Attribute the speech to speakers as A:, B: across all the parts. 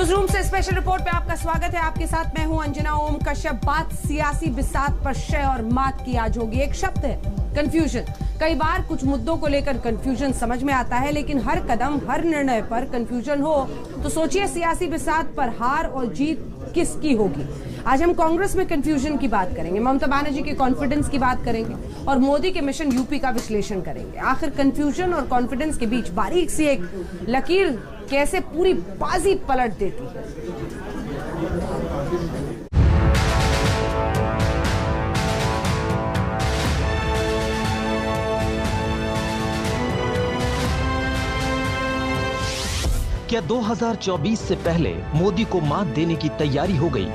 A: News room से special report में आपका स्वागत है। आपके साथ मैं हूं अंजना ओम कश्यप। बात सियासी बिसात पर शय और मात की आज होगी। एक शब्द है कंफ्यूजन। कई बार कुछ मुद्दों को लेकर कंफ्यूजन समझ में आता है, लेकिन हर कदम हर निर्णय पर कंफ्यूजन हो तो सोचिए सियासी बिसात पर हार और जीत किसकी होगी। आज हम कांग्रेस में कंफ्यूजन की बात करेंगे, ममता बनर्जी के कॉन्फिडेंस की बात करेंगे और मोदी के मिशन यूपी का विश्लेषण करेंगे। आखिर कंफ्यूजन और कॉन्फिडेंस के बीच बारीक सी एक लकीर कैसे पूरी बाजी पलट देती है।
B: क्या 2024 से पहले मोदी को मात देने की तैयारी हो गई?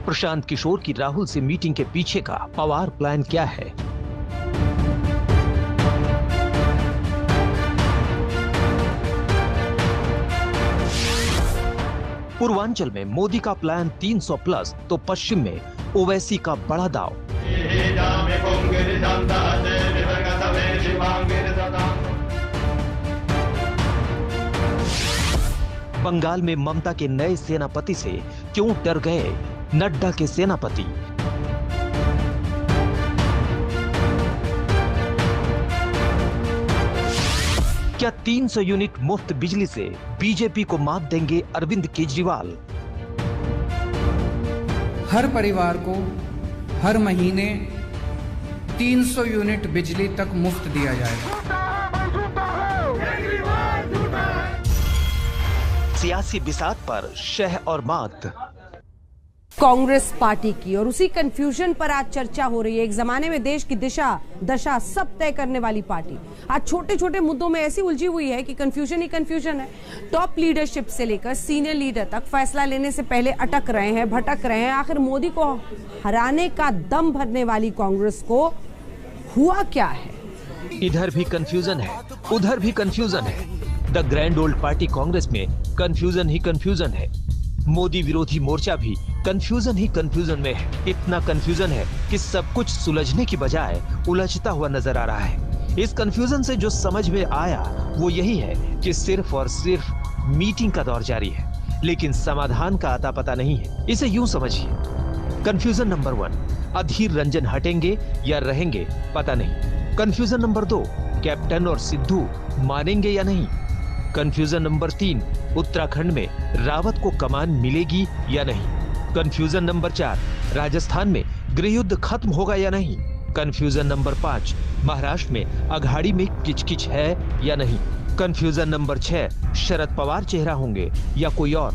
B: प्रशांत किशोर की राहुल से मीटिंग के पीछे का पवार प्लान क्या है? पूर्वांचल में मोदी का प्लान 300 प्लस तो पश्चिम में ओवैसी का बड़ा दाव। बंगाल में ममता के नए सेनापति से क्यों डर गए नड्डा के सेनापति? क्या 300 यूनिट मुफ्त बिजली से बीजेपी को मात देंगे अरविंद केजरीवाल?
C: हर परिवार को हर महीने 300 यूनिट बिजली तक मुफ्त दिया जाएगा।
B: सियासी बिसात पर शह और मात।
A: कांग्रेस पार्टी की और उसी कंफ्यूजन पर आज चर्चा हो रही है। एक जमाने में देश की दिशा दशा सब तय करने वाली पार्टी आज छोटे छोटे मुद्दों में ऐसी उलझी हुई है कि कंफ्यूजन ही कंफ्यूजन है। टॉप लीडरशिप से लेकर सीनियर लीडर तक फैसला लेने से पहले अटक रहे हैं, भटक रहे हैं। आखिर मोदी को हराने का दम भरने वाली कांग्रेस को हुआ क्या है?
B: इधर भी कंफ्यूजन है, उधर भी कंफ्यूजन है। The grand old party Congress में कंफ्यूजन ही कंफ्यूजन है। मोदी विरोधी मोर्चा भी कंफ्यूजन ही कंफ्यूजन में है। इतना कंफ्यूजन है कि सब कुछ सुलझने की बजाय उलझता हुआ नजर आ रहा है। इस कंफ्यूजन से जो समझ में आया वो यही है कि सिर्फ और सिर्फ मीटिंग का दौर जारी है, लेकिन समाधान का अता पता नहीं है। इसे यूं समझिए, कंफ्यूजन नंबर 1, अधीर रंजन हटेंगे या रहेंगे पता नहीं। कंफ्यूजन नंबर 2, कैप्टन और सिद्धू मानेंगे या नहीं। कंफ्यूजन नंबर 3, उत्तराखंड में रावत को कमान मिलेगी या नहीं। कंफ्यूजन नंबर 4, राजस्थान में गृहयुद्ध खत्म होगा या नहीं। कंफ्यूजन नंबर 5, महाराष्ट्र में अघाड़ी में किचकिच है या नहीं। कंफ्यूजन नंबर 6, शरद पवार चेहरा होंगे या कोई और।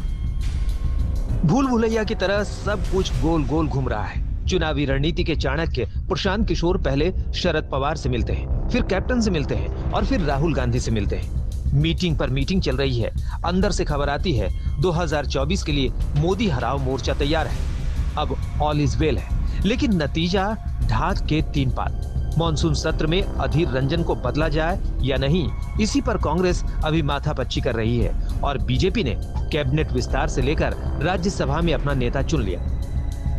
B: भूल भुलैया की तरह सब कुछ गोल गोल घूम रहा है। चुनावी रणनीति के चाणक्य प्रशांत किशोर पहले शरद पवार से मिलते हैं, फिर कैप्टन से मिलते हैं और फिर राहुल गांधी से मिलते हैं। मीटिंग पर मीटिंग चल रही है। अंदर से खबर आती है 2024 के लिए मोदी हराओ मोर्चा तैयार है। अब ऑल इज वेल है, लेकिन नतीजा ढाक के 3 पात। मॉनसून सत्र में अधीर रंजन को बदला जाए या नहीं, इसी पर कांग्रेस अभी माथापच्ची कर रही है और बीजेपी ने कैबिनेट विस्तार से लेकर राज्यसभा में अपना नेता चुन लिया।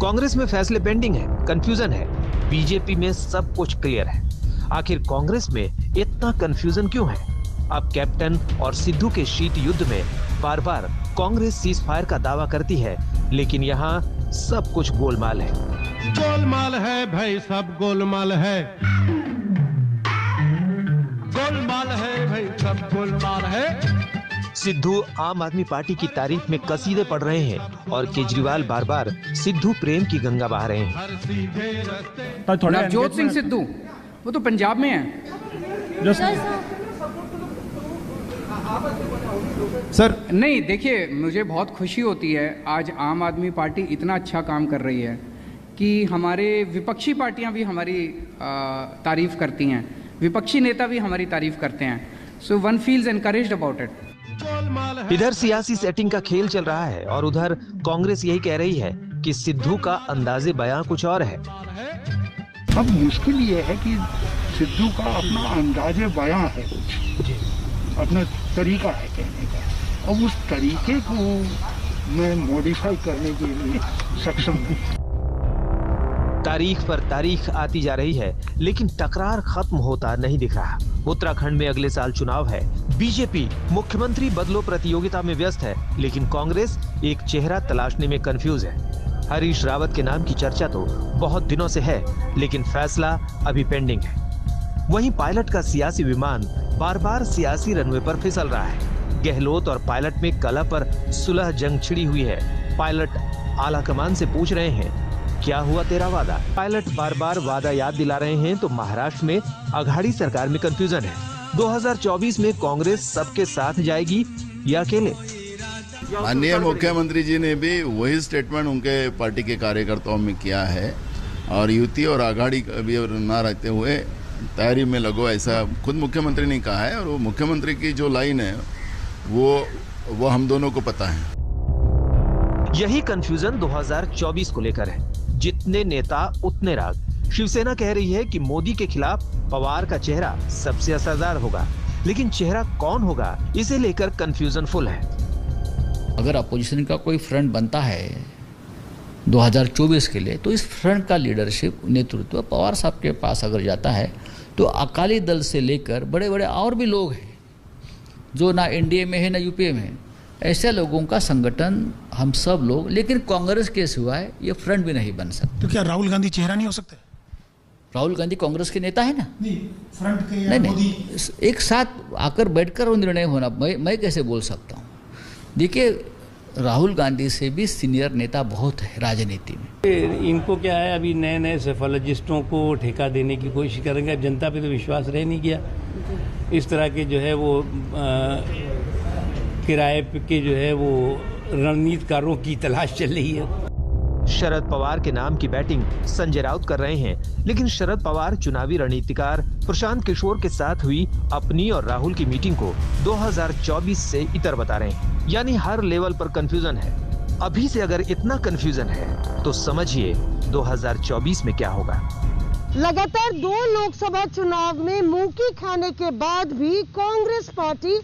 B: कांग्रेस में फैसले पेंडिंग है, कंफ्यूजन है। बीजेपी में सब कुछ क्लियर है। आखिर कांग्रेस में इतना कंफ्यूजन क्यों है? अब कैप्टन और सिद्धू के शीत युद्ध में बार बार कांग्रेस सीज फायर का दावा करती है, लेकिन यहाँ सब कुछ गोलमाल है।
D: गोलमाल है भाई, सब गोलमाल है। गोलमाल है भाई, सब गोलमाल है।
B: सिद्धू आम आदमी पार्टी की तारीफ में कसीदे पढ़ रहे हैं और केजरीवाल बार बार सिद्धू प्रेम की गंगा बहा रहे हैं।
C: नवजोत सिंह सिद्धू वो तो पंजाब में है।
D: सर
C: नहीं, देखिए मुझे बहुत खुशी होती है आज आम आदमी पार्टी इतना अच्छा काम कर रही है कि हमारे विपक्षी पार्टियां भी हमारी तारीफ करती हैं, विपक्षी नेता भी हमारी तारीफ करते हैं। So one feels encouraged about it.
B: इधर सियासी सेटिंग का खेल चल रहा है और उधर कांग्रेस यही कह रही है कि सिद्धू का अंदाजे बयां कुछ और है।
E: अब मुश्किल ये है कि सिद्धू का अपना अंदाजे बयां है, अपना तरीका है कहने का। अब उस तरीके को मैं मॉडिफाई करने के लिए सक्षम हूँ।
B: तारीख पर तारीख आती जा रही है, लेकिन टकरार खत्म होता नहीं दिख रहा। उत्तराखंड में अगले साल चुनाव है। बीजेपी मुख्यमंत्री बदलो प्रतियोगिता में व्यस्त है, लेकिन कांग्रेस एक चेहरा तलाशने में कंफ्यूज है। हरीश रावत के नाम की चर्चा तो बहुत दिनों से है, लेकिन फैसला अभी पेंडिंग है। वहीं पायलट का सियासी विमान बार बार सियासी रनवे पर फिसल रहा है। गहलोत और पायलट में कला पर सुलह जंग छिड़ी हुई है। पायलट आला कमान से पूछ रहे हैं, क्या हुआ तेरा वादा? पायलट बार बार वादा याद दिला रहे हैं तो महाराष्ट्र में अघाड़ी सरकार में कंफ्यूजन है। 2024 में कांग्रेस सबके साथ जाएगी या अकेले?
F: माननीय मुख्यमंत्री जी ने भी वही स्टेटमेंट उनके पार्टी के कार्यकर्ताओं में किया है और युति और आघाड़ी कभी न रहते हुए तैयारी में लगो, ऐसा खुद मुख्यमंत्री ने कहा है। और वो मुख्यमंत्री की जो लाइन है वो हम दोनों को पता है।
B: यही कंफ्यूजन 2024 को लेकर है। जितने नेता उतने राग। शिवसेना कह रही है कि मोदी के खिलाफ पवार का चेहरा सबसे असरदार होगा, लेकिन चेहरा कौन होगा इसे लेकर कंफ्यूजन फुल है।
G: अगर अपोजिशन का कोई फ्रंट बनता है 2024 के लिए, तो इस फ्रंट का लीडरशिप नेतृत्व पवार साहब के पास अगर जाता है तो अकाली दल से लेकर बड़े बड़े और भी लोग हैं जो ना एनडीए में है ना यूपीए में है, ऐसे लोगों का संगठन हम सब लोग, लेकिन कांग्रेस के सिवाय ये फ्रंट भी नहीं बन सकता।
H: तो क्या राहुल गांधी चेहरा नहीं हो सकते?
G: राहुल गांधी कांग्रेस के नेता है ना।
H: नहीं, फ्रंट के या
G: नहीं, एक साथ आकर बैठकर वो निर्णय होना, मैं कैसे बोल सकता हूँ? देखिए, राहुल गांधी से भी सीनियर नेता बहुत है राजनीति में।
I: इनको क्या है, अभी नए नए सेफोलॉजिस्टों को ठेका देने की कोशिश करेंगे। अब जनता पे तो विश्वास रह नहीं गया। इस तरह के जो है वो किराए के जो है वो रणनीतिकारों की तलाश चल रही है।
B: शरद पवार के नाम की बैटिंग संजय राउत कर रहे हैं, लेकिन शरद पवार चुनावी रणनीतिकार प्रशांत किशोर के साथ हुई अपनी और राहुल की मीटिंग को 2024 से इतर बता रहे हैं। यानी हर लेवल पर कंफ्यूजन है। अभी से अगर इतना कंफ्यूजन है तो समझिए 2024 में क्या होगा।
J: लगातार 2 लोकसभा चुनाव में मुंह खाने के बाद भी कांग्रेस पार्टी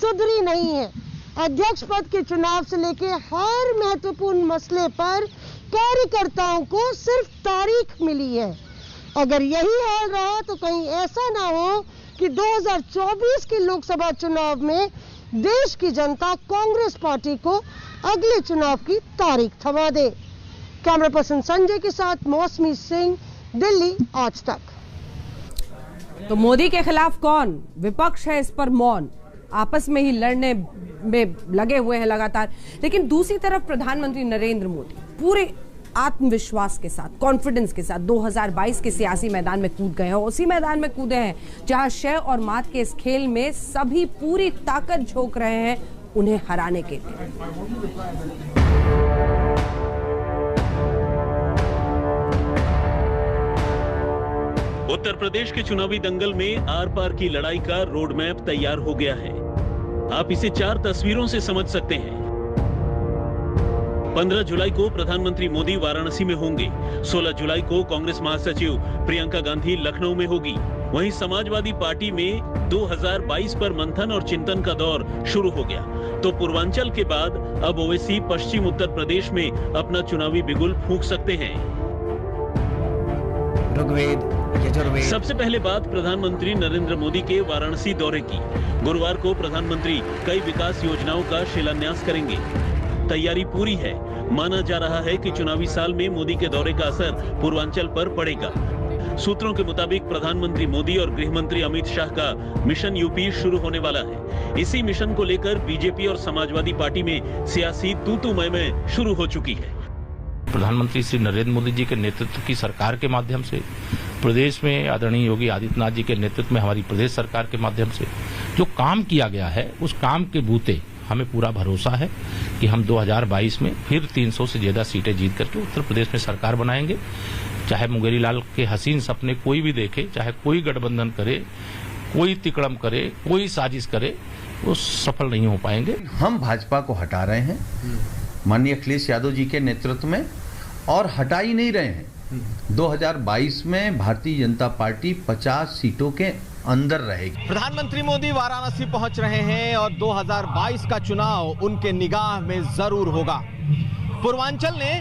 J: सुधरी नहीं है। अध्यक्ष पद के चुनाव से लेकर हर महत्वपूर्ण मसले पर कार्यकर्ताओं को सिर्फ तारीख मिली है। अगर यही हाल रहा तो कहीं ऐसा ना हो कि 2024 के लोकसभा चुनाव में देश की जनता कांग्रेस पार्टी को अगले चुनाव की तारीख थमा दे। कैमरा पर्सन संजय के साथ मौसमी सिंह, दिल्ली आज तक।
A: तो मोदी के खिलाफ कौन? विपक्ष है इस पर मौन, आपस में ही लड़ने में लगे हुए हैं लगातार। लेकिन दूसरी तरफ प्रधानमंत्री नरेंद्र मोदी पूरे आत्मविश्वास के साथ, कॉन्फिडेंस के साथ 2022 के सियासी मैदान में कूद गए हैं। उसी मैदान में कूदे हैं जहां शय और मात के इस खेल में सभी पूरी ताकत झोंक रहे हैं उन्हें हराने के लिए।
K: उत्तर प्रदेश के चुनावी दंगल में आर पार की लड़ाई का रोड मैप तैयार हो गया है। आप इसे 4 तस्वीरों से समझ सकते हैं। 15 जुलाई को प्रधानमंत्री मोदी वाराणसी में होंगे। 16 जुलाई को कांग्रेस महासचिव प्रियंका गांधी लखनऊ में होगी। वहीं समाजवादी पार्टी में 2022 पर मंथन और चिंतन का दौर शुरू हो गया। तो पूर्वांचल के बाद अब ओवैसी पश्चिम उत्तर प्रदेश में अपना चुनावी बिगुल फूंक सकते हैं। सबसे पहले बात प्रधानमंत्री नरेंद्र मोदी के वाराणसी दौरे की। गुरुवार को प्रधानमंत्री कई विकास योजनाओं का शिलान्यास करेंगे। तैयारी पूरी है। माना जा रहा है कि चुनावी साल में मोदी के दौरे का असर पूर्वांचल पर पड़ेगा। सूत्रों के मुताबिक प्रधानमंत्री मोदी और गृह मंत्री अमित शाह का मिशन यूपी शुरू होने वाला है। इसी मिशन को लेकर बीजेपी और समाजवादी पार्टी में सियासी तू-तू मैं शुरू हो चुकी है।
L: प्रधानमंत्री श्री नरेंद्र मोदी जी के नेतृत्व की सरकार के माध्यम से प्रदेश में आदरणीय योगी आदित्यनाथ जी के नेतृत्व में हमारी प्रदेश सरकार के माध्यम से जो काम किया गया है, उस काम के बूते हमें पूरा भरोसा है कि हम 2022 में फिर 300 से ज्यादा सीटें जीत करके उत्तर प्रदेश में सरकार बनाएंगे। चाहे मुंगेरी लाल के हसीन सपने कोई भी देखे, चाहे कोई गठबंधन करे, कोई तिकड़म करे, कोई साजिश करे, वो सफल नहीं हो पाएंगे।
M: हम भाजपा को हटा रहे हैं माननीय अखिलेश यादव जी के नेतृत्व में, और हटा ही नहीं रहे हैं। 2022 में भारतीय जनता पार्टी 50 सीटों के अंदर रहेगी।
N: प्रधानमंत्री मोदी वाराणसी पहुंच रहे हैं और 2022 का चुनाव उनके निगाह में जरूर होगा। पूर्वांचल ने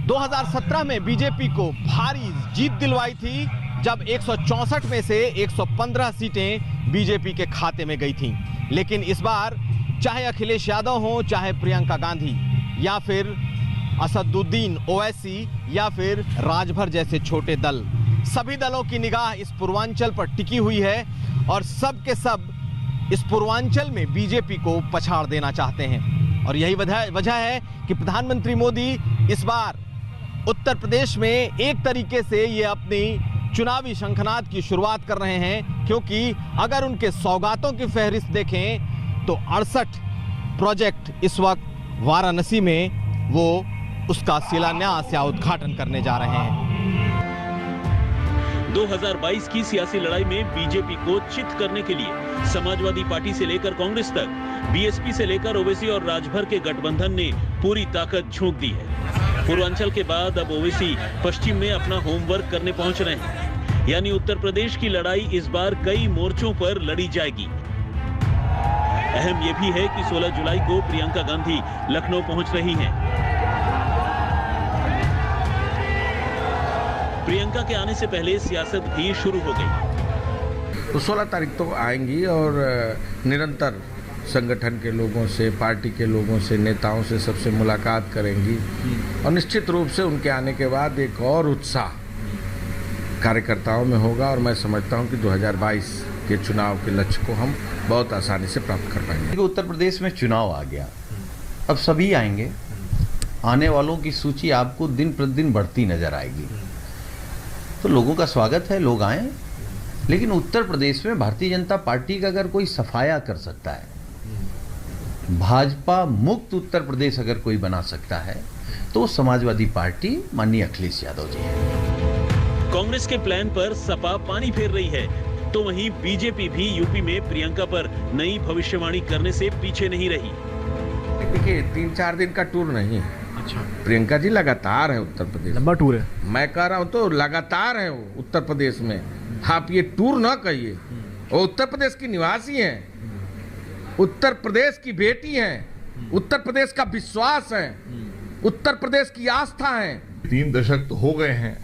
N: 2017 में बीजेपी को भारी जीत दिलवाई थी, जब 164 में से 115 सीटें बीजेपी के खाते में गई थीं। लेकिन इस बार चाहे अखिलेश यादव हो, चाहे प्रियंका गांधी, या फिर असदुद्दीन ओवैसी, या फिर राजभर जैसे छोटे दल, सभी दलों की निगाह इस पूर्वांचल पर टिकी हुई है और सब के सब इस पूर्वांचल में बीजेपी को पछाड़ देना चाहते हैं। और यही वजह है कि प्रधानमंत्री मोदी इस बार उत्तर प्रदेश में एक तरीके से ये अपनी चुनावी शंखनाद की शुरुआत कर रहे हैं, क्योंकि अगर उनके सौगातों की फहरिस्त देखें तो 68 प्रोजेक्ट इस वक्त वाराणसी में वो उसका शिलान्यास या उद्घाटन करने जा रहे हैं।
K: 2022 की सियासी लड़ाई में बीजेपी को चित करने के लिए समाजवादी पार्टी से लेकर कांग्रेस तक, बीएसपी से लेकर ओवैसी और राजभर के गठबंधन ने पूरी ताकत झोंक दी है। पूर्वांचल के बाद अब ओवैसी पश्चिम में अपना होमवर्क करने पहुंच रहे हैं, यानी उत्तर प्रदेश की लड़ाई इस बार कई मोर्चों पर लड़ी जाएगी। अहम यह भी है कि 16 जुलाई को प्रियंका गांधी लखनऊ पहुंच रही हैं। प्रियंका के आने से पहले सियासत भी शुरू हो गई।
O: तो 16 तारीख तो आएंगी और निरंतर संगठन के लोगों से, पार्टी के लोगों से, नेताओं से सबसे मुलाकात करेंगी और निश्चित रूप से उनके आने के बाद एक और उत्साह कार्यकर्ताओं में होगा और मैं समझता हूं कि 2022 के चुनाव के लक्ष्य को हम बहुत आसानी से प्राप्त कर पाएंगे।
M: उत्तर प्रदेश में चुनाव आ गया, अब सभी आएंगे, आने वालों की सूची आपको दिन प्रतिदिन बढ़ती नजर आएगी। तो लोगों का स्वागत है, लोग आए, लेकिन उत्तर प्रदेश में भारतीय जनता पार्टी का अगर कोई सफाया कर सकता है, भाजपा मुक्त उत्तर प्रदेश अगर कोई बना सकता है, तो समाजवादी पार्टी माननीय अखिलेश यादव जी है।
K: कांग्रेस के प्लान पर सपा पानी फेर रही है, तो वहीं बीजेपी भी यूपी में प्रियंका पर नई भविष्यवाणी करने से पीछे नहीं रही।
O: देखिए 3-4 दिन का टूर नहीं है। अच्छा। प्रियंका जी लगातार है उत्तर प्रदेश, लंबा टूर है। मैं कह रहा हूँ तो लगातार है वो उत्तर प्रदेश में, आप ये टूर ना कहिए। वो उत्तर प्रदेश की निवासी हैं, उत्तर प्रदेश की बेटी हैं, उत्तर प्रदेश का विश्वास है, उत्तर प्रदेश की आस्था है।
P: 3 दशक तो हो गए हैं,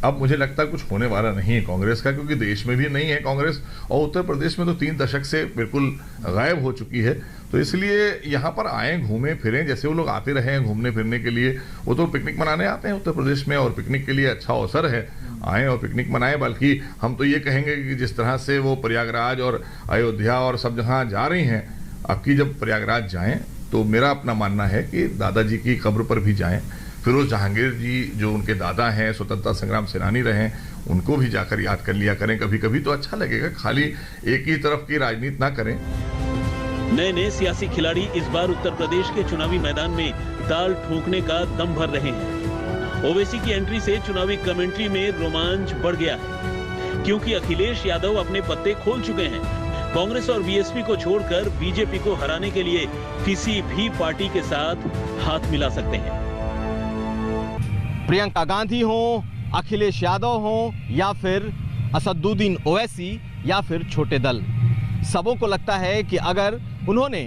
P: अब मुझे लगता है कुछ होने वाला नहीं है कांग्रेस का, क्योंकि देश में भी नहीं है कांग्रेस और उत्तर प्रदेश में तो 3 दशक से बिल्कुल गायब हो चुकी है। तो इसलिए यहाँ पर आए, घूमें फिरें, जैसे वो लोग आते रहे हैं घूमने फिरने के लिए, वो तो पिकनिक मनाने आते हैं उत्तर प्रदेश में और पिकनिक के लिए अच्छा अवसर है, आए और पिकनिक मनाएं। बल्कि हम तो ये कहेंगे कि जिस तरह से वो प्रयागराज और अयोध्या और सब जहाँ जा रही हैं, अब की जब प्रयागराज जाएं तो मेरा अपना मानना है कि दादाजी की कब्र पर भी जाएं। फिरोज जहांगीर जी जो उनके दादा हैं, स्वतंत्रता संग्राम सेनानी रहे, उनको भी जाकर याद कर लिया करें कभी कभी, तो अच्छा लगेगा। खाली एक ही तरफ की राजनीति ना करें।
K: नए सियासी खिलाड़ी इस बार उत्तर प्रदेश के चुनावी मैदान में ताल ठोकने का दम भर रहे हैं। ओवैसी की एंट्री से चुनावी कमेंट्री में रोमांच बढ़ गया है, क्योंकि अखिलेश यादव अपने पत्ते खोल चुके हैं। कांग्रेस और बीएसपी को छोड़कर बीजेपी को हराने के लिए किसी भी पार्टी के साथ हाथ मिला सकते हैं।
N: प्रियंका गांधी हो, अखिलेश यादव हो, या फिर असदुद्दीन ओवैसी, या फिर छोटे दल, सबों को लगता है कि अगर उन्होंने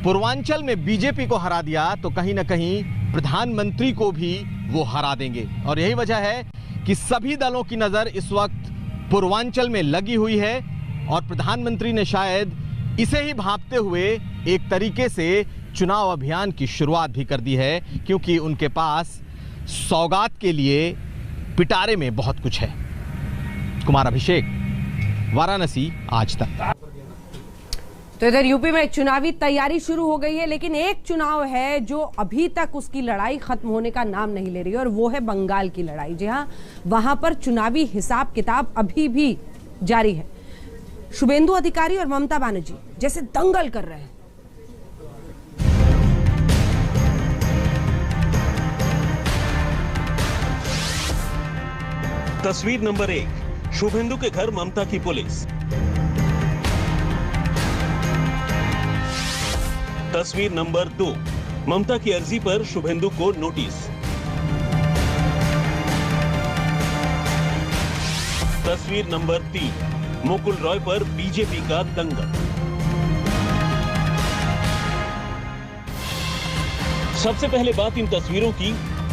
N: पूर्वांचल में बीजेपी को हरा दिया तो कहीं ना कहीं प्रधानमंत्री को भी वो हरा देंगे। और यही वजह है कि सभी दलों की नजर इस वक्त पूर्वांचल में लगी हुई है और प्रधानमंत्री ने शायद इसे ही भांपते हुए एक तरीके से चुनाव अभियान की शुरुआत भी कर दी है, क्योंकि उनके पास सौगात के लिए पिटारे में बहुत कुछ है। कुमार अभिषेक, वाराणसी, आज तक।
A: तो इधर यूपी में चुनावी तैयारी शुरू हो गई है, लेकिन एक चुनाव है जो अभी तक उसकी लड़ाई खत्म होने का नाम नहीं ले रही है, और वो है बंगाल की लड़ाई। जी हाँ, वहां पर चुनावी हिसाब किताब अभी भी जारी है। शुभेंदु अधिकारी और ममता बनर्जी जैसे दंगल कर रहे हैं।
K: तस्वीर नंबर 1, शुभेंदु के घर ममता की पुलिस। तस्वीर नंबर 2, ममता की अर्जी पर शुभेंदु को नोटिस। तस्वीर नंबर 3, मुकुल रॉय पर बीजेपी का दंगल। सबसे पहले बात इन तस्वीरों की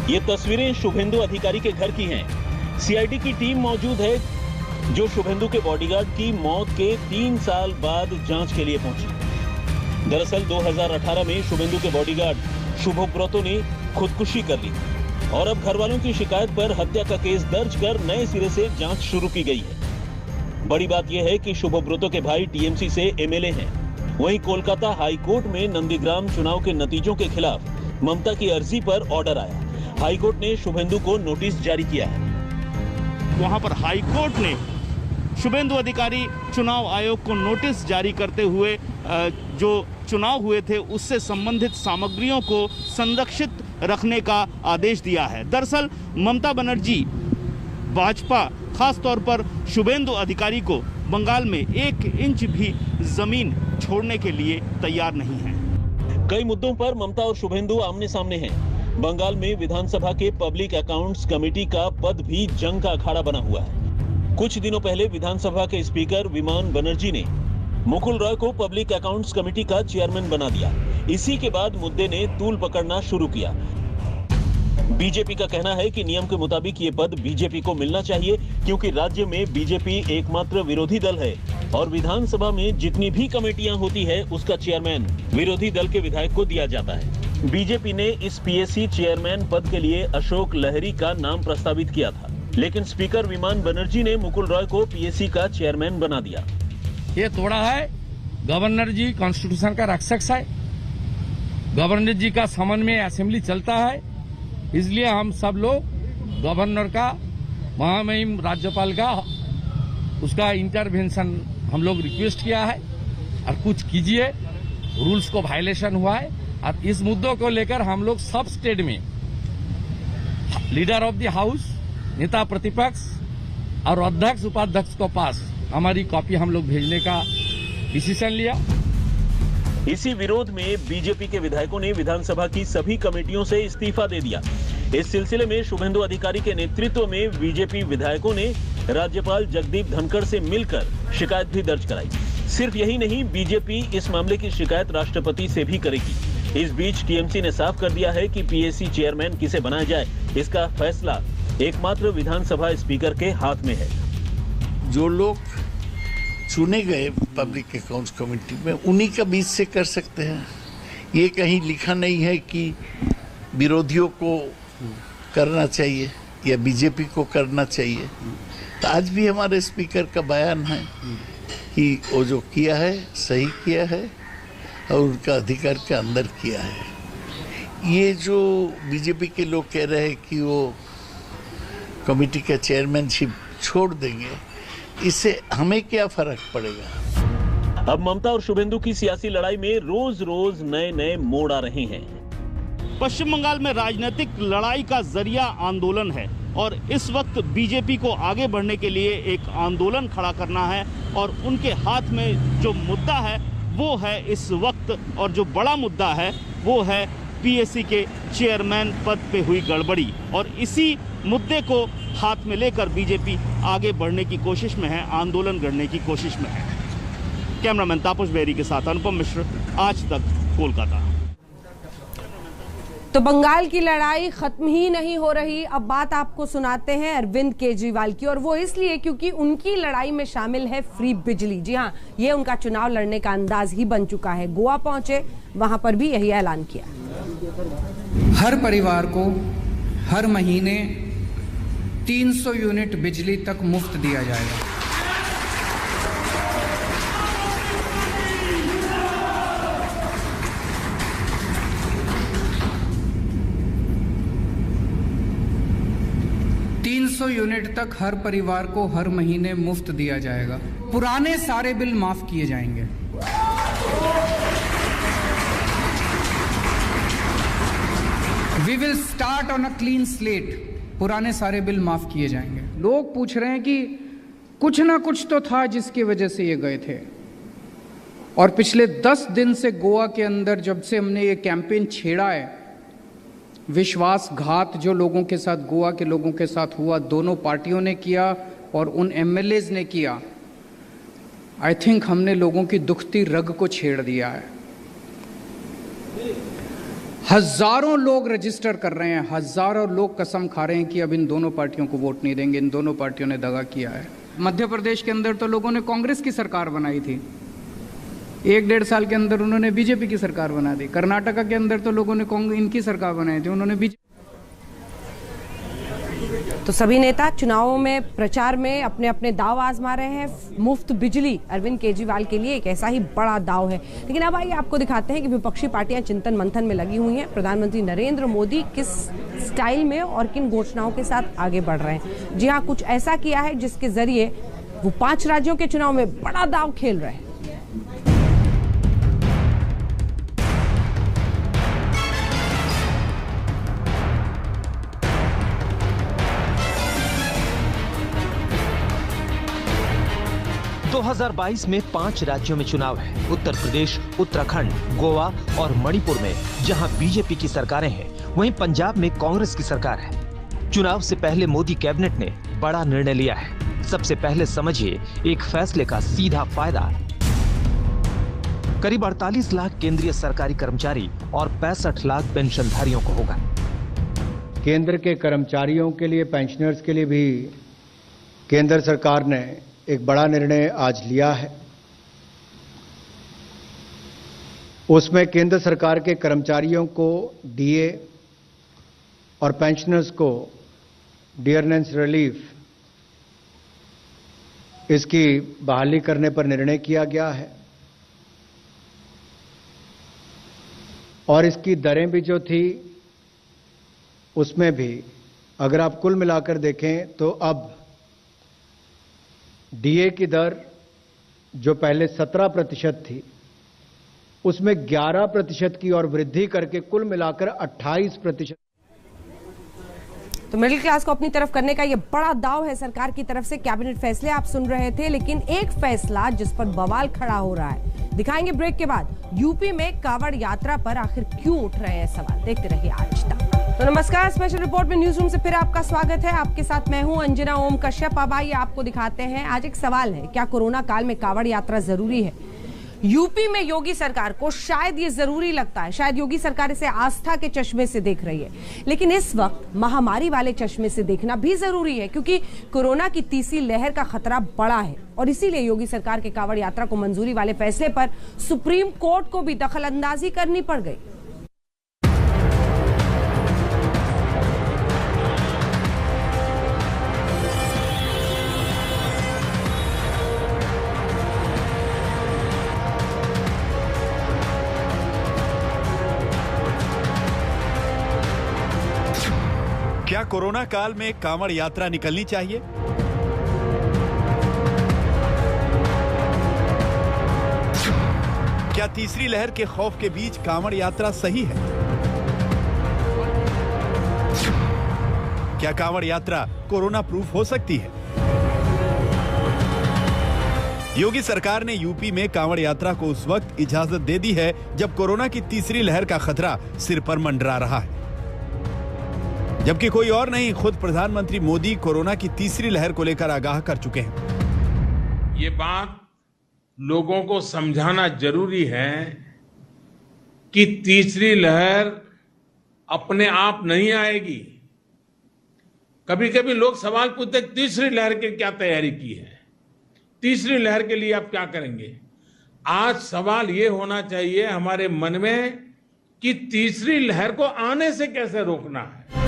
K: ये तस्वीरें शुभेंदु अधिकारी के घर की हैं। सीआईडी की टीम मौजूद है जो शुभेंदु के बॉडीगार्ड की मौत के 3 साल बाद जांच के लिए पहुंची। दरअसल 2018 में शुभेंदु के बॉडीगार्ड शुभब्रतो ने खुदकुशी कर ली और अब घर वालों की शिकायत पर हत्या का केस दर्ज कर नए सिरे से जांच शुरू की गई है। बड़ी बात यह है कि शुभब्रतो के भाई टीएमसी से एमएलए हैं। वहीं कोलकाता हाई कोर्ट में नंदीग्राम चुनाव के नतीजों के खिलाफ ममता की अर्जी पर ऑर्डर आया। हाई कोर्ट ने शुभेंदु को नोटिस जारी किया है।
Q: वहां पर हाई कोर्ट ने शुभेंदु अधिकारी चुनाव आयोग को नोटिस जारी करते हुए जो चुनाव हुए थे उससे संबंधित सामग्रियों को संरक्षित रखने का आदेश दिया है। दरअसल ममता बनर्जी भाजपा खास तौर पर शुभेंदु अधिकारी को बंगाल में 1 इंच भी जमीन छोड़ने के लिए तैयार नहीं है।
K: कई मुद्दों पर ममता और शुभेंदु आमने सामने हैं। बंगाल में विधानसभा के पब्लिक अकाउंट्स कमेटी का पद भी जंग का अखाड़ा बना हुआ है। कुछ दिनों पहले विधानसभा के स्पीकर विमान बनर्जी ने मुकुल रॉय को पब्लिक अकाउंट्स कमेटी का चेयरमैन बना दिया। इसी के बाद मुद्दे ने तूल पकड़ना शुरू किया। बीजेपी का कहना है कि नियम के मुताबिक ये पद बीजेपी को मिलना चाहिए क्योंकि राज्य में बीजेपी एकमात्र विरोधी दल है और विधानसभा में जितनी भी कमेटियां होती है उसका चेयरमैन विरोधी दल के विधायक को दिया जाता है। बीजेपी ने इस पीएससी चेयरमैन पद के लिए अशोक लहरी का नाम प्रस्तावित किया था, लेकिन स्पीकर विमान बनर्जी ने मुकुल रॉय को पीएससी का चेयरमैन बना दिया।
O: ये तोड़ा है, गवर्नर जी कॉन्स्टिट्यूशन का रक्षक है, गवर्नर जी का समन में असेंबली चलता है, इसलिए हम सब लोग गवर्नर का, महामहिम राज्यपाल का, उसका इंटरवेंशन हम लोग रिक्वेस्ट किया है और कुछ कीजिए, रूल्स को वायलेशन हुआ है। और इस मुद्दों को लेकर हम लोग सब स्टेट में लीडर ऑफ द हाउस, नेता प्रतिपक्ष और अध्यक्ष उपाध्यक्ष को पास हमारी कॉपी हम लोग भेजने का डिसीजन लिया।
K: इसी विरोध में बीजेपी के विधायकों ने विधानसभा की सभी कमेटियों से इस्तीफा दे दिया। इस सिलसिले में शुभेंदु अधिकारी के नेतृत्व में बीजेपी विधायकों ने राज्यपाल जगदीप धनखड़ से मिलकर शिकायत भी दर्ज कराई। सिर्फ यही नहीं, बीजेपी इस मामले की शिकायत राष्ट्रपति से भी करेगी। इस बीच टीएमसी ने साफ कर दिया है कि पीएससी चेयरमैन किसे बनाया जाए, इसका फैसला एकमात्र विधानसभा स्पीकर के हाथ में है।
R: जो लोग चुने गए पब्लिक अकाउंट्स कमेटी में उन्हीं का बीच से कर सकते हैं। ये कहीं लिखा नहीं है कि विरोधियों को करना चाहिए या बीजेपी को करना चाहिए। तो आज भी हमारे स्पीकर का बयान है कि वो जो किया है सही किया है और उनका अधिकार के अंदर किया है। ये जो बीजेपी के लोग कह रहे हैं कि वो कमेटी का चेयरमैनशिप छोड़ देंगे, इससे हमें क्या फर्क पड़ेगा।
K: अब ममता और शुभेंदु की सियासी लड़ाई में रोज रोज नए नए मोड़ आ रहे हैं।
Q: पश्चिम बंगाल में राजनीतिक लड़ाई का जरिया आंदोलन है और इस वक्त बीजेपी को आगे बढ़ने के लिए एक आंदोलन खड़ा करना है और उनके हाथ में जो मुद्दा है वो है इस वक्त, और जो बड़ा मुद्दा है वो है पीएससी के चेयरमैन पद पे हुई गड़बड़ी। और इसी मुद्दे को हाथ में लेकर बीजेपी आगे बढ़ने की कोशिश में है, आंदोलन करने की कोशिश में है। कैमरामैन तापस बेरी के साथ अनुपम मिश्र, आज तक, कोलकाता।
A: तो बंगाल की लड़ाई खत्म ही नहीं हो रही। अब बात आपको सुनाते हैं अरविंद केजरीवाल की, और वो इसलिए क्योंकि उनकी लड़ाई में शामिल है फ्री बिजली। जी हाँ, ये उनका चुनाव लड़ने का अंदाज ही बन चुका है। गोवा पहुंचे, वहां पर भी यही ऐलान किया।
C: हर परिवार को हर महीने 300 यूनिट बिजली तक मुफ्त दिया जाएगा। यूनिट तक हर परिवार को हर महीने मुफ्त दिया जाएगा। पुराने सारे बिल माफ किए जाएंगे। We will start on a clean slate. पुराने सारे बिल माफ किए जाएंगे। लोग पूछ रहे हैं कि कुछ ना कुछ तो था जिसकी वजह से ये गए थे, और पिछले 10 दिन से गोवा के अंदर जब से हमने ये कैंपेन छेड़ा है, विश्वासघात जो लोगों के साथ, गोवा के लोगों के साथ हुआ, दोनों पार्टियों ने किया और उन एमएलएज ने किया। आई थिंक हमने लोगों की दुखती रग को छेड़ दिया है। हजारों लोग रजिस्टर कर रहे हैं, हजारों लोग कसम खा रहे हैं कि अब इन दोनों पार्टियों को वोट नहीं देंगे, इन दोनों पार्टियों ने दगा किया है। मध्य प्रदेश के अंदर तो लोगों ने कांग्रेस की सरकार बनाई थी, 1-1.5 साल के अंदर उन्होंने बीजेपी की सरकार बना दी। कर्नाटका के अंदर तो लोगों ने इनकी सरकार बनाई थी, उन्होंने बीजेपी।
A: तो सभी नेता चुनावों में प्रचार में अपने अपने दाव आजमा रहे हैं। मुफ्त बिजली अरविंद केजरीवाल के लिए एक ऐसा ही बड़ा दाव है। लेकिन अब आइए आपको दिखाते हैं कि विपक्षी पार्टियां चिंतन मंथन में लगी हुई हैं। प्रधानमंत्री नरेंद्र मोदी किस स्टाइल में और किन घोषणाओं के साथ आगे बढ़ रहे हैं। जी हाँ, कुछ ऐसा किया है जिसके जरिए वो 5 राज्यों के चुनाव में बड़ा दाव खेल रहे हैं।
B: तो 2022 में 5 राज्यों में चुनाव है। उत्तर प्रदेश, उत्तराखंड, गोवा और मणिपुर में जहां बीजेपी की सरकारें हैं, वहीं पंजाब में कांग्रेस की सरकार है। चुनाव से पहले मोदी कैबिनेट ने बड़ा निर्णय लिया है। सबसे पहले समझिए एक फैसले का सीधा फायदा। करीब 48 लाख केंद्रीय सरकारी कर्मचारी और 65 लाख पेंशनधारियों को होगा।
S: केंद्र के कर्मचारियों के लिए, पेंशनर्स के लिए भी केंद्र सरकार ने एक बड़ा निर्णय आज लिया है। उसमें केंद्र सरकार के कर्मचारियों को डीए और पेंशनर्स को डियरनेस रिलीफ, इसकी बहाली करने पर निर्णय किया गया है। और इसकी दरें भी जो थी उसमें भी अगर आप कुल मिलाकर देखें तो अब डीए की दर जो पहले 17% थी उसमें 11% की और वृद्धि करके कुल मिलाकर 28%।
A: तो मिडिल क्लास को अपनी तरफ करने का ये बड़ा दाव है सरकार की तरफ से। कैबिनेट फैसले आप सुन रहे थे, लेकिन एक फैसला जिस पर बवाल खड़ा हो रहा है, दिखाएंगे ब्रेक के बाद। यूपी में कांवड़ यात्रा पर आखिर क्यों उठ रहे हैं सवाल, देखते रहिए आज तक। तो नमस्कार, स्पेशल रिपोर्ट में न्यूज रूम से फिर आपका स्वागत है। आपके साथ मैं हूं अंजना ओम कश्यप। अब आइए आपको दिखाते हैं। आज एक सवाल है, क्या कोरोना काल में कांवड़ यात्रा जरूरी है? यूपी में योगी सरकार को शायद ये जरूरी लगता है, शायद योगी सरकार इसे आस्था के चश्मे से देख रही है, लेकिन इस वक्त महामारी वाले चश्मे से देखना भी जरूरी है, क्योंकि कोरोना की तीसरी लहर का खतरा बड़ा है। और इसीलिए योगी सरकार के कांवड़ यात्रा को मंजूरी वाले फैसले पर सुप्रीम कोर्ट को भी दखलंदाजी करनी पड़ गई।
T: क्या कोरोना काल में कांवड़ यात्रा निकलनी चाहिए? क्या तीसरी लहर के खौफ के बीच कांवड़ यात्रा सही है? क्या कांवड़ यात्रा कोरोना प्रूफ हो सकती है? योगी सरकार ने यूपी में कांवड़ यात्रा को उस वक्त इजाजत दे दी है जब कोरोना की तीसरी लहर का खतरा सिर पर मंडरा रहा है, जबकि कोई और नहीं, खुद प्रधानमंत्री मोदी कोरोना की तीसरी लहर को लेकर आगाह कर चुके हैं।
R: ये बात लोगों को समझाना जरूरी है कि तीसरी लहर अपने आप नहीं आएगी। कभी कभी लोग सवाल पूछते हैं, तीसरी लहर की क्या तैयारी की है, तीसरी लहर के लिए आप क्या करेंगे? आज सवाल ये होना चाहिए हमारे मन में कि तीसरी लहर को आने से कैसे रोकना है।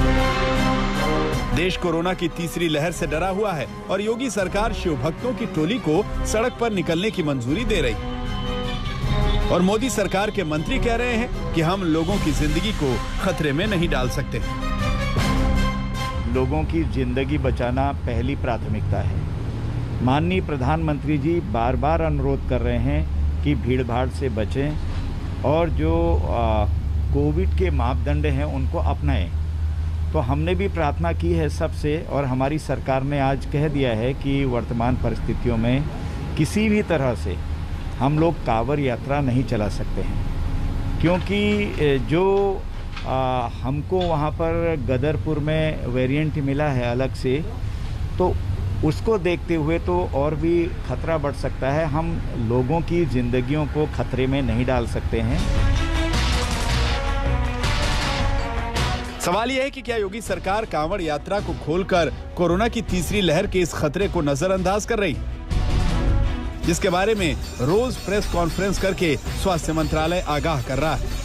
T: देश कोरोना की तीसरी लहर से डरा हुआ है और योगी सरकार शिव भक्तों की टोली को सड़क पर निकलने की मंजूरी दे रही है। और मोदी सरकार के मंत्री कह रहे हैं कि हम लोगों की जिंदगी को खतरे में नहीं डाल सकते।
U: लोगों की जिंदगी बचाना पहली प्राथमिकता है। माननीय प्रधानमंत्री जी बार बार अनुरोध कर रहे हैं कि भीड़ भाड़ से बचें और जो कोविड के मापदंड हैं उनको अपनाएं। तो हमने भी प्रार्थना की है सबसे, और हमारी सरकार ने आज कह दिया है कि वर्तमान परिस्थितियों में किसी भी तरह से हम लोग कांवड़ यात्रा नहीं चला सकते हैं, क्योंकि जो हमको वहाँ पर गदरपुर में वेरिएंट मिला है अलग से, तो उसको देखते हुए तो और भी खतरा बढ़ सकता है। हम लोगों की ज़िंदगियों को खतरे में नहीं डाल सकते हैं।
T: सवाल यह है कि क्या योगी सरकार कांवड़ यात्रा को खोलकर कोरोना की तीसरी लहर के इस खतरे को नजरअंदाज कर रही है, जिसके बारे में रोज प्रेस कॉन्फ्रेंस करके स्वास्थ्य मंत्रालय आगाह कर रहा है।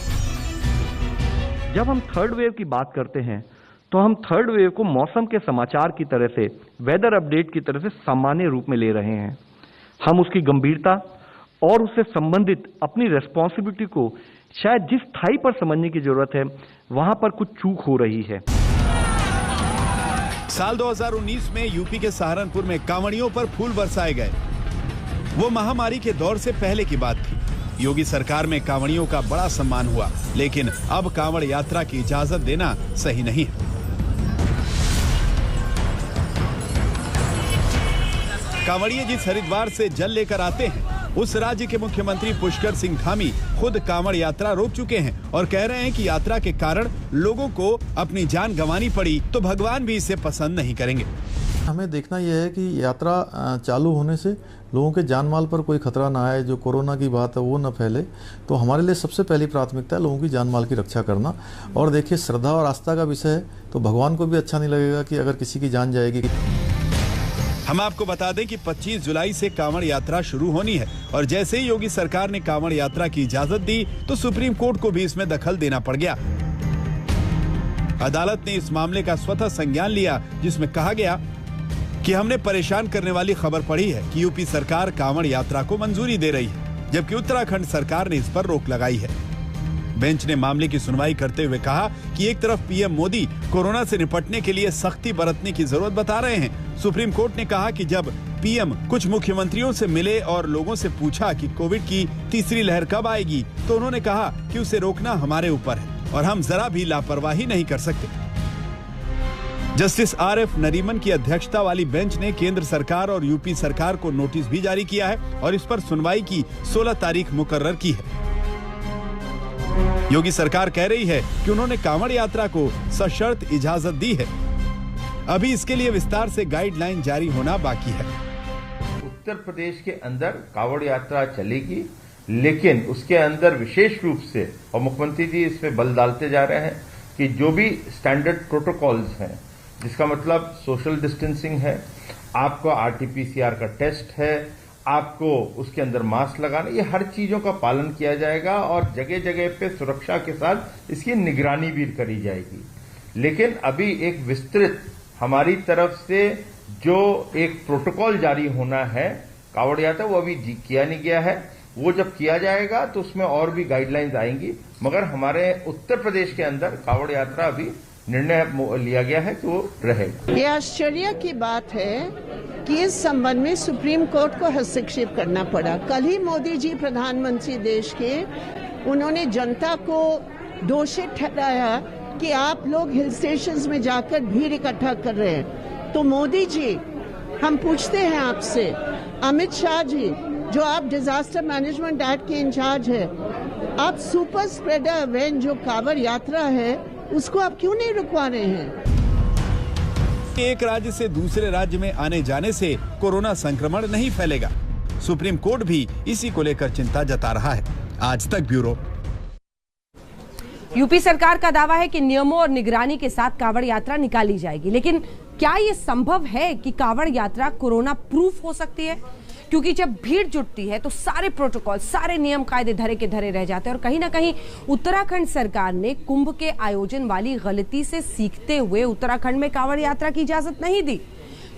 D: जब हम थर्ड वेव की बात करते हैं तो हम थर्ड वेव को मौसम के समाचार की तरह से, वेदर अपडेट की तरह से सामान्य रूप में ले रहे हैं। हम उसकी गंभीरता और उससे संबंधित अपनी रेस्पॉन्सिबिलिटी को शायद जिस स्थाई पर समझने की जरूरत है, वहां पर कुछ चूक हो रही है।
T: साल 2019 में यूपी के सहारनपुर में कांवड़ियों पर फूल बरसाए गए। वो महामारी के दौर से पहले की बात थी। योगी सरकार में कांवड़ियों का बड़ा सम्मान हुआ, लेकिन अब कांवड़ यात्रा की इजाजत देना सही नहीं है। कांवड़िए जिस हरिद्वार से जल लेकर आते हैं, उस राज्य के मुख्यमंत्री पुष्कर सिंह धामी खुद कांवड़ यात्रा रोक चुके हैं और कह रहे हैं कि यात्रा के कारण लोगों को अपनी जान गंवानी पड़ी तो भगवान भी इसे पसंद नहीं करेंगे।
V: हमें देखना यह है कि यात्रा चालू होने से लोगों के जान माल पर कोई खतरा ना आए, जो कोरोना की बात है वो न फैले। तो हमारे लिए सबसे पहली प्राथमिकता है लोगों की जान माल की रक्षा करना। और देखिए, श्रद्धा और आस्था का विषय है, तो भगवान को भी अच्छा नहीं लगेगा कि अगर किसी की जान जाएगी।
T: हम आपको बता दें कि 25 जुलाई से कांवड़ यात्रा शुरू होनी है और जैसे ही योगी सरकार ने कांवड़ यात्रा की इजाजत दी तो सुप्रीम कोर्ट को भी इसमें दखल देना पड़ गया। अदालत ने इस मामले का स्वतः संज्ञान लिया, जिसमें कहा गया कि हमने परेशान करने वाली खबर पढ़ी है कि यूपी सरकार कांवड़ यात्रा को मंजूरी दे रही है, जबकि उत्तराखंड सरकार ने इस पर रोक लगाई है। बेंच ने मामले की सुनवाई करते हुए कहा कि एक तरफ पीएम मोदी कोरोना से निपटने के लिए सख्ती बरतने की जरूरत बता रहे हैं। सुप्रीम कोर्ट ने कहा कि जब पीएम कुछ मुख्यमंत्रियों से मिले और लोगों से पूछा कि कोविड की तीसरी लहर कब आएगी, तो उन्होंने कहा कि उसे रोकना हमारे ऊपर है और हम जरा भी लापरवाही नहीं कर सकते। जस्टिस आरएफ नरीमन की अध्यक्षता वाली बेंच ने केंद्र सरकार और यूपी सरकार को नोटिस भी जारी किया है और इस पर सुनवाई की 16 तारीख मुकर्रर की है। योगी सरकार कह रही है कि उन्होंने कांवड़ यात्रा को सशर्त इजाजत दी है। अभी इसके लिए विस्तार से गाइडलाइन जारी होना बाकी है।
M: उत्तर प्रदेश के अंदर कांवड़ यात्रा चलेगी, लेकिन उसके अंदर विशेष रूप से, और मुख्यमंत्री जी इसमें बल डालते जा रहे हैं कि जो भी स्टैंडर्ड प्रोटोकॉल्स हैं, जिसका मतलब सोशल डिस्टेंसिंग है, आपको आरटीपीसीआर का टेस्ट है, आपको उसके अंदर मास्क लगाना, ये हर चीजों का पालन किया जाएगा और जगह जगह पे सुरक्षा के साथ इसकी निगरानी भी करी जाएगी। लेकिन अभी एक विस्तृत हमारी तरफ से जो एक प्रोटोकॉल जारी होना है कांवड़ यात्रा, वो अभी किया नहीं गया है। वो जब किया जाएगा तो उसमें और भी गाइडलाइंस आएंगी, मगर हमारे उत्तर प्रदेश के अंदर कांवड़ यात्रा अभी निर्णय लिया गया है कि वो रहेगा।
W: ये आश्चर्य की बात है कि इस संबंध में सुप्रीम कोर्ट को हस्तक्षेप करना पड़ा। कल ही मोदी जी प्रधानमंत्री देश के, उन्होंने जनता को दोषी ठहराया कि आप लोग हिल स्टेशंस में जाकर भीड़ इकट्ठा कर रहे हैं। तो मोदी जी, हम पूछते हैं आपसे, अमित शाह जी जो आप डिजास्टर मैनेजमेंट एक्ट के इंचार्ज है, आप सुपर स्प्रेडर इवेंट जो कांवड़ यात्रा है उसको आप क्यों नहीं रुकवा रहे हैं?
T: एक राज्य से दूसरे राज्य में आने जाने से कोरोना संक्रमण नहीं फैलेगा। सुप्रीम कोर्ट भी इसी को लेकर चिंता जता रहा है। आज तक ब्यूरो।
A: यूपी सरकार का दावा है कि नियमों और निगरानी के साथ कांवड़ यात्रा निकाली जाएगी, लेकिन क्या ये संभव है कि कांवड़ यात्रा कोरोना प्रूफ हो सकती है? क्योंकि जब भीड़ जुटती है तो सारे प्रोटोकॉल, सारे नियम कायदे धरे के धरे रह जाते हैं और कहीं ना कहीं उत्तराखंड सरकार ने कुंभ के आयोजन वाली गलती से सीखते हुए उत्तराखंड में कांवड़ यात्रा की इजाजत नहीं दी,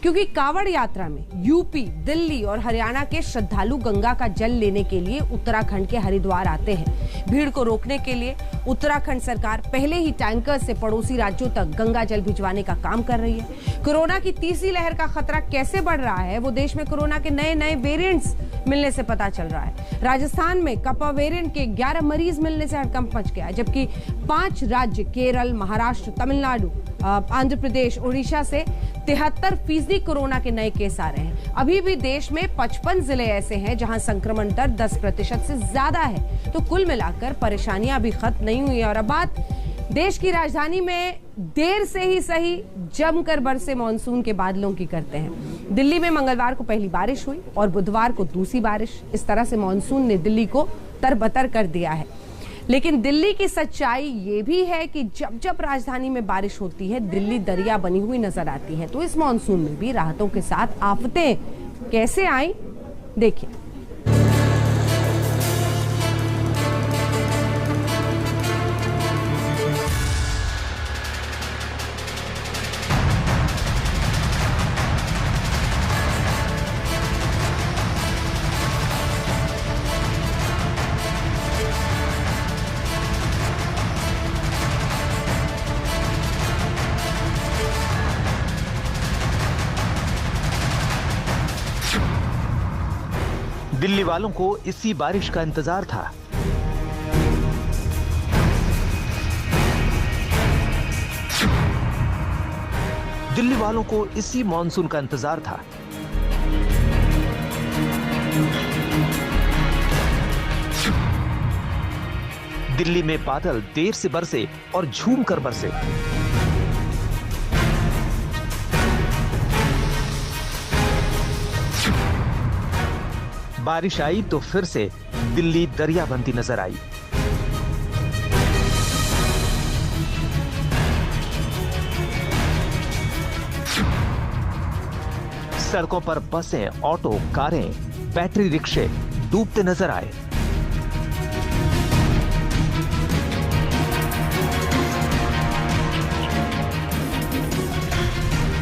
A: क्योंकि कांवड़ यात्रा में यूपी, दिल्ली और हरियाणा के श्रद्धालु गंगा का जल लेने के लिए उत्तराखंड के हरिद्वार आते हैं। भीड़ को रोकने के लिए उत्तराखंड सरकार पहले ही टैंकर से पड़ोसी राज्यों तक गंगा जल भिजवाने का काम कर रही है। कोरोना की तीसरी लहर का खतरा कैसे बढ़ रहा है वो देश में कोरोना के नए नए वेरिएंट्स मिलने से पता चल रहा है। राजस्थान में कपा वेरिएंट के 11 मरीज मिलने से हड़कंप मच गया, जबकि 5 राज्य केरल, महाराष्ट्र, तमिलनाडु, आंध्र प्रदेश, उड़ीसा से 73% कोरोना के नए केस आ रहे हैं। अभी भी देश में 55 जिले ऐसे हैं जहां संक्रमण दर 10% से ज्यादा है। तो कुल मिलाकर परेशानियां अभी खत्म नहीं हुई और अब बात देश की राजधानी में देर से ही सही जमकर बरसे मानसून के बादलों की करते हैं। दिल्ली में मंगलवार को पहली बारिश हुई और बुधवार को दूसरी बारिश। इस तरह से मानसून ने दिल्ली को तरबतर कर दिया है। लेकिन दिल्ली की सच्चाई ये भी है कि जब जब राजधानी में बारिश होती है, दिल्ली दरिया बनी हुई नजर आती है। तो इस मॉनसून में भी राहतों के साथ आफतें कैसे आई, देखिए।
B: दिल्ली वालों को इसी बारिश का इंतजार था। दिल्ली वालों को इसी मॉनसून का इंतजार था। दिल्ली में बादल देर से बरसे और झूम कर बरसे। बारिश आई तो फिर से दिल्ली दरिया बनती नजर आई। सड़कों पर बसें, ऑटो, कारें, बैटरी रिक्शे डूबते नजर आए।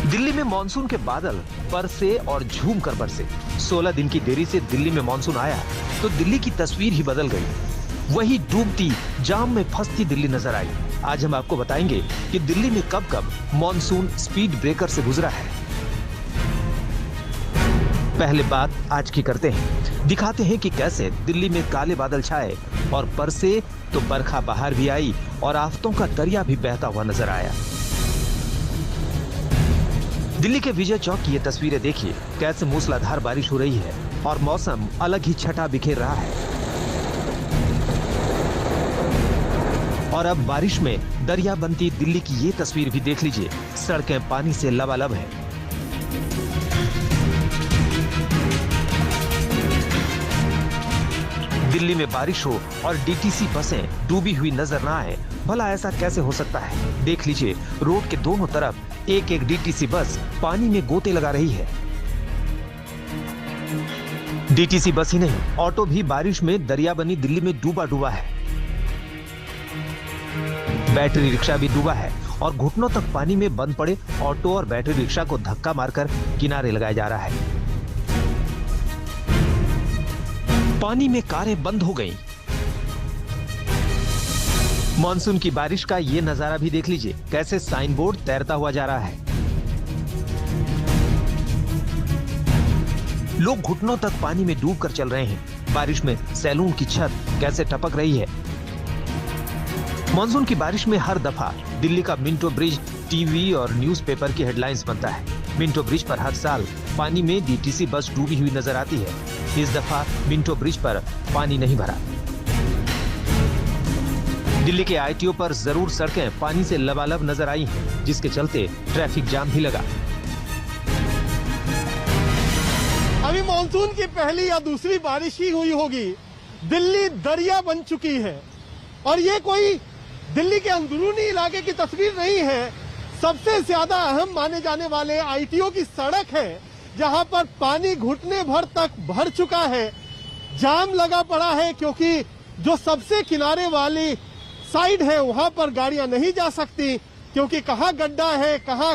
B: दिल्ली में मानसून के बादल बरसे और झूम कर बरसे। 16 दिन की देरी से दिल्ली में मानसून आया तो दिल्ली की तस्वीर ही बदल गई। वही डूबती, जाम में फंसती दिल्ली नजर आई। आज हम आपको बताएंगे कि दिल्ली में कब कब मानसून स्पीड ब्रेकर से गुजरा है। पहले बात आज की करते हैं। दिखाते हैं कि कैसे दिल्ली में काले बादल छाए और बरसे तो बरखा बाहर भी आई और आफतों का दरिया भी बहता हुआ नजर आया। दिल्ली के विजय चौक की ये तस्वीरें देखिए, कैसे मूसलाधार बारिश हो रही है और मौसम अलग ही छटा बिखेर रहा है। और अब बारिश में दरिया बनती दिल्ली की ये तस्वीर भी देख लीजिए। सड़कें पानी से लबालब हैं। दिल्ली में बारिश हो और डीटीसी बसें डूबी हुई नजर ना आए, भला ऐसा कैसे हो सकता है। देख लीजिए, रोड के दोनों तरफ एक एक डीटीसी बस पानी में गोते लगा रही है। डीटीसी बस ही नहीं, ऑटो भी बारिश में दरिया बनी दिल्ली में डूबा डूबा है। बैटरी रिक्शा भी डूबा है और घुटनों तक पानी में बंद पड़े ऑटो और बैटरी रिक्शा को धक्का मारकर किनारे लगाया जा रहा है। पानी में कारें बंद हो गईं। मॉनसून की बारिश का ये नजारा भी देख लीजिए, कैसे साइन बोर्ड तैरता हुआ जा रहा है। लोग घुटनों तक पानी में डूबकर चल रहे हैं। बारिश में सैलून की छत कैसे टपक रही है। मॉनसून की बारिश में हर दफा दिल्ली का मिंटो ब्रिज टीवी और न्यूज़पेपर की हेडलाइंस बनता है। मिंटो ब्रिज पर हर साल पानी में डीटीसी बस डूबी हुई नजर आती है। इस दफा मिंटो ब्रिज पर पानी नहीं भरा। दिल्ली के आईटीओ पर जरूर सड़कें पानी से लबालब नजर आई हैं, जिसके चलते ट्रैफिक जाम भी लगा।
E: अभी मॉनसून की पहली या दूसरी बारिश ही हुई होगी, दिल्ली दरिया बन चुकी है। और ये कोई दिल्ली के अंदरूनी इलाके की तस्वीर नहीं है। सबसे ज्यादा अहम माने जाने वाले आईटीओ की सड़क है, जहां पर पानी घुटने भर तक भर चुका है। जाम लगा पड़ा है क्योंकि जो सबसे किनारे वाली साइड है वहां पर गाड़ियां नहीं जा सकती, क्योंकि कहां गड्ढा है, कहां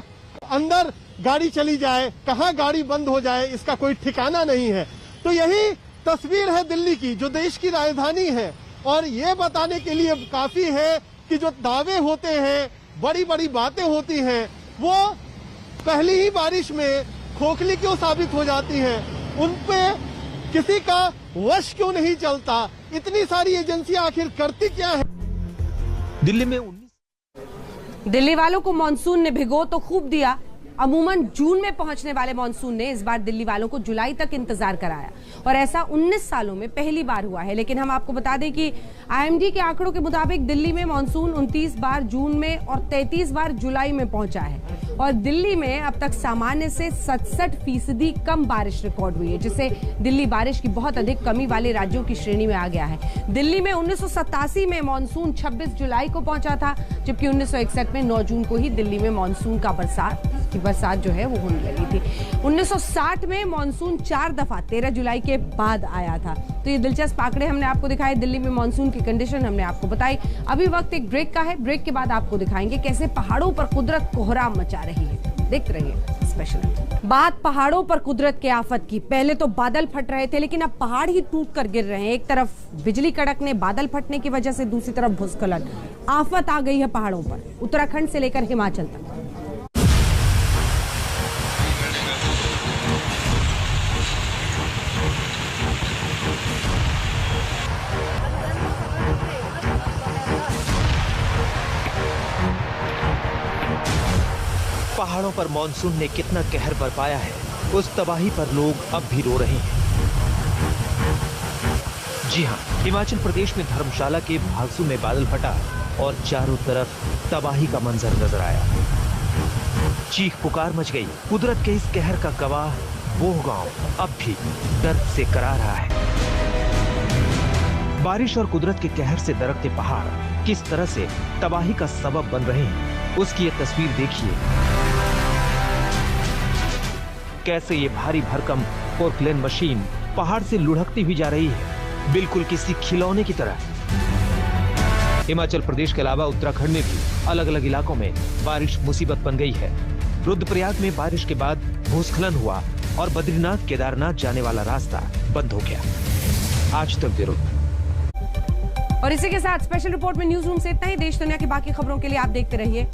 E: अंदर गाड़ी चली जाए, कहां गाड़ी बंद हो जाए, इसका कोई ठिकाना नहीं है। तो यही तस्वीर है दिल्ली की, जो देश की राजधानी है। और ये बताने के लिए काफी है कि जो दावे होते हैं, बड़ी बड़ी बातें होती हैं, वो पहली ही बारिश में खोखली क्यों साबित हो जाती हैं। उन पे किसी का वश क्यों नहीं चलता। इतनी सारी एजेंसियां आखिर करती क्या है।
A: दिल्ली वालों को मॉनसून ने भिगो तो खूब दिया। अमूमन जून में पहुंचने वाले मॉनसून ने इस बार दिल्ली वालों को जुलाई तक इंतजार कराया और ऐसा 19 सालों में पहली बार हुआ है। लेकिन हम आपको बता दें कि आईएमडी के आंकड़ों के मुताबिक दिल्ली में मॉनसून 29 बार जून में और 33 बार जुलाई में पहुंचा है। और दिल्ली में अब तक सामान्य से 67% कम बारिश रिकॉर्ड हुई है, जिससे दिल्ली बारिश की बहुत अधिक कमी वाले राज्यों की श्रेणी में आ गया है। दिल्ली में 1987 में मानसून 26 जुलाई को पहुंचा था, जबकि 1961 में 9 जून को ही दिल्ली में मानसून का बरसात जो है वो होने लगी थी। 1960 में मानसून 4 दफा 13 जुलाई के बाद आया था। तो ये दिलचस्प आंकड़े हमने आपको दिखाए, दिल्ली में मानसून की कंडीशन हमने आपको बताई। अभी वक्त एक ब्रेक का है, ब्रेक के बाद आपको दिखाएंगे कैसे पहाड़ों पर कुदरत कोहराम मचा रही है। देखते रहिए स्पेशल। बात पहाड़ों पर कुदरत के आफत की। पहले तो बादल फट रहे थे, लेकिन अब पहाड़ ही टूट कर गिर रहे हैं। एक तरफ बिजली कड़कने, बादल फटने की वजह से, दूसरी तरफ भूस्खलन। आफत आ गई है पहाड़ों पर, उत्तराखंड से लेकर हिमाचल तक।
B: पहाड़ों पर मानसून ने कितना कहर बरपाया है, उस तबाही पर लोग अब भी रो रहे हैं। जी हां, हिमाचल प्रदेश में धर्मशाला के भागसू में बादल फटा और चारों तरफ तबाही का मंजर नजर आया। चीख पुकार मच गई। कुदरत के इस कहर का गवाह वो गांव अब भी दर्द से करा रहा है। बारिश और कुदरत के कहर से दरकते पहाड़ किस तरह से तबाही का सबब बन रहे हैं, उसकी ये तस्वीर देखिए। कैसे ये भारी भरकम पोर्कलेन मशीन पहाड़ से लुढ़कती हुई जा रही है, बिल्कुल किसी खिलौने की तरह। हिमाचल प्रदेश के अलावा उत्तराखंड में भी अलग अलग इलाकों में बारिश मुसीबत बन गई है। रुद्रप्रयाग में बारिश के बाद भूस्खलन हुआ और बद्रीनाथ केदारनाथ जाने वाला रास्ता बंद हो गया। आज तक ब्यूरो।
A: और इसी के साथ स्पेशल रिपोर्ट में न्यूज रूम से इतना ही। देश दुनिया की बाकी खबरों के लिए आप देखते रहिए